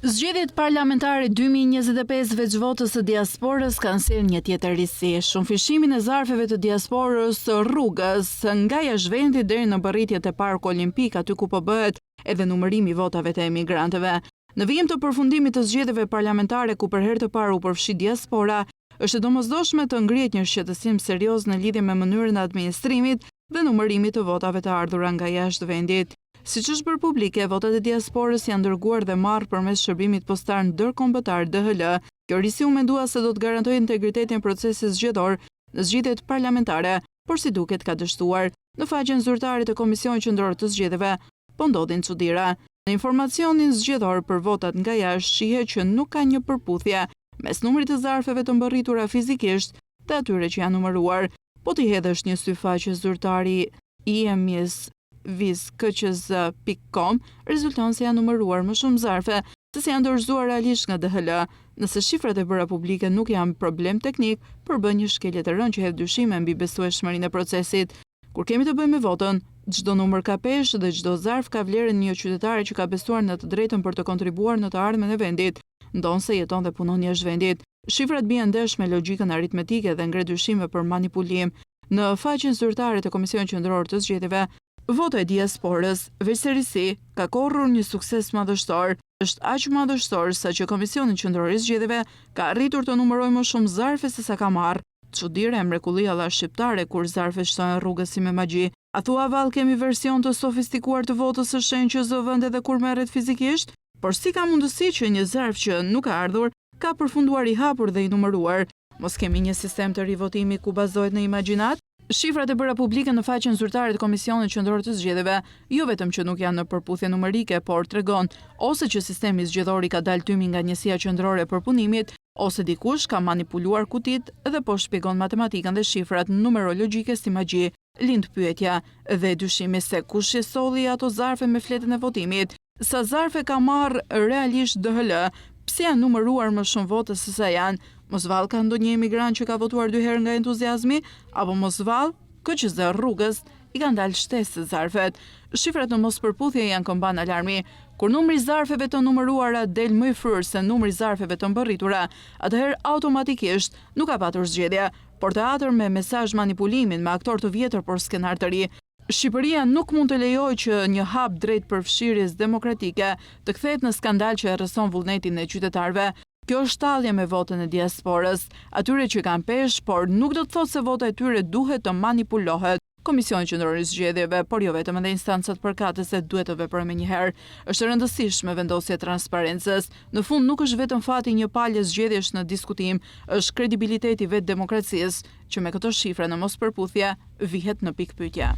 Zgjedhjet parlamentare 2025 veçvotës së diasporës kanë sjellë një tjetër risi. Shumëfishimin e zarfeve të diasporës rrugës nga jashtë vendit deri në barritjet e Parku Olimpik, aty ku po bëhet edhe numërimi i votave të emigrantëve. Në vijim të përfundimit të zgjedhjeve parlamentare ku për herë të parë u përfshi diaspora, është e domosdoshme të ngrihet një shqetësim serioz në lidhje me mënyrën e administrimit dhe numërimit të votave të ardhura nga jashtë vendit. Siç është bërë publike, votat e diasporës janë dërguar dhe marrë përmes shërbimit postar ndërkombëtar DHL. Kjo risi u mendua se do të garantojë integritetin e procesit zgjedhor në zgjedhjet parlamentare, por si duket ka dështuar. Në faqen zyrtare të Komisionit Qendror të Zgjedhjeve po ndodhin çuditëra. Në informacionin zgjedhor për votat nga jashtë shihet që nuk ka një përputhje mes numrit të zarfeve të mbërritura fizikisht dhe atyre që janë numëruar. Po t'i hedhësh një sy faqe zyrtari i viskqz.com, rezulton se janë numëruar më shumë zarfe se si janë dorëzuar realisht nga DHL. Nëse shifrat e bëra publike nuk janë problem teknik, përbën një shkelje të rëndë që hedh dyshime mbi besueshmërinë e procesit. Kur kemi të bëjmë me votën, çdo numër ka peshë dhe çdo zarf ka vlerën një qytetare që ka besuar në të drejtën për të kontribuar në të ardhmen e vendit, ndonse jeton dhe punon jashtë vendit. Shifrat bien ndesh me logjikën aritmetike dhe ngre dyshime për manipulim. Në faqen zyrtare të Komisionit Qendror të Zgjedhjeve, vota e diasporës, veçserisi, ka korrur një sukses madhështor. Është aq madhështor sa që Komisioni Qendror i Zgjedhjeve ka arritur të numërojë më shumë zarfe se sa ka marrë. Çuditëre e mrekullia shqiptare kur zarfet shtohen rrugës si me magji. A thua vallë kemi version të sofistikuar të votës së shenjtë që zë vend edhe kur merret fizikisht? Por si ka mundësi që një zarf që nuk ka ardhur ka përfunduar i hapur dhe i numëruar? Mos kemi një sistem të rivotimi ku bazohet në imagjinat? Shifrat e bëra publike në faqen zyrtare të Komisionit Qendror të Zgjedhjeve jo vetëm që nuk janë në përputhje numerike, por tregon ose që sistemi zgjedhor i ka dalë tymi nga njësia qendrore e përpunimit, ose dikush ka manipuluar kutit dhe po shpjegon matematikën dhe shifrat numerologjike si magji. Lind pyetja dhe dyshimi se kush i solli ato zarfe me fletën e votimit, sa zarfe ka marrë realisht DHL, pse janë numëruar më shumë vote se sa janë. Mos vallë ka ndonjë emigrant që ka votuar 2 herë nga entuziazmi, apo mos vallë KQZ rrugës i kanë dalë shtesë zarfet. Shifrat në mos përputhje janë këmban alarmi. Kur numri i zarfeve të numëruara del më i fryrë se numri i zarfeve të mbërritura, atëherë automatikisht nuk ka patur zgjedhje, por teatër me mesazh manipulimin me aktor të vjetër por skenar të ri. Shqipëria nuk mund të lejojë që një hap drejt përfshirjes demokratike të kthehet në skandal që rrëson vullnetin e qytetarëve. Kjo është tallje me votën e diasporës, atyre që kanë peshë, por nuk do të thotë se vota e tyre duhet të manipulohet. Komisioni Qendror i Zgjedhjeve, por jo vetëm edhe instancat përkatëse duhet të veprojnë menjëherë. Është rëndësishme vendosja e transparencës. Në fund nuk është vetëm fati një palë zgjedhjesh në diskutim, është kredibiliteti vetë demokracisë, që me këto shifra në mos përputhje vihet në pikë pyetje.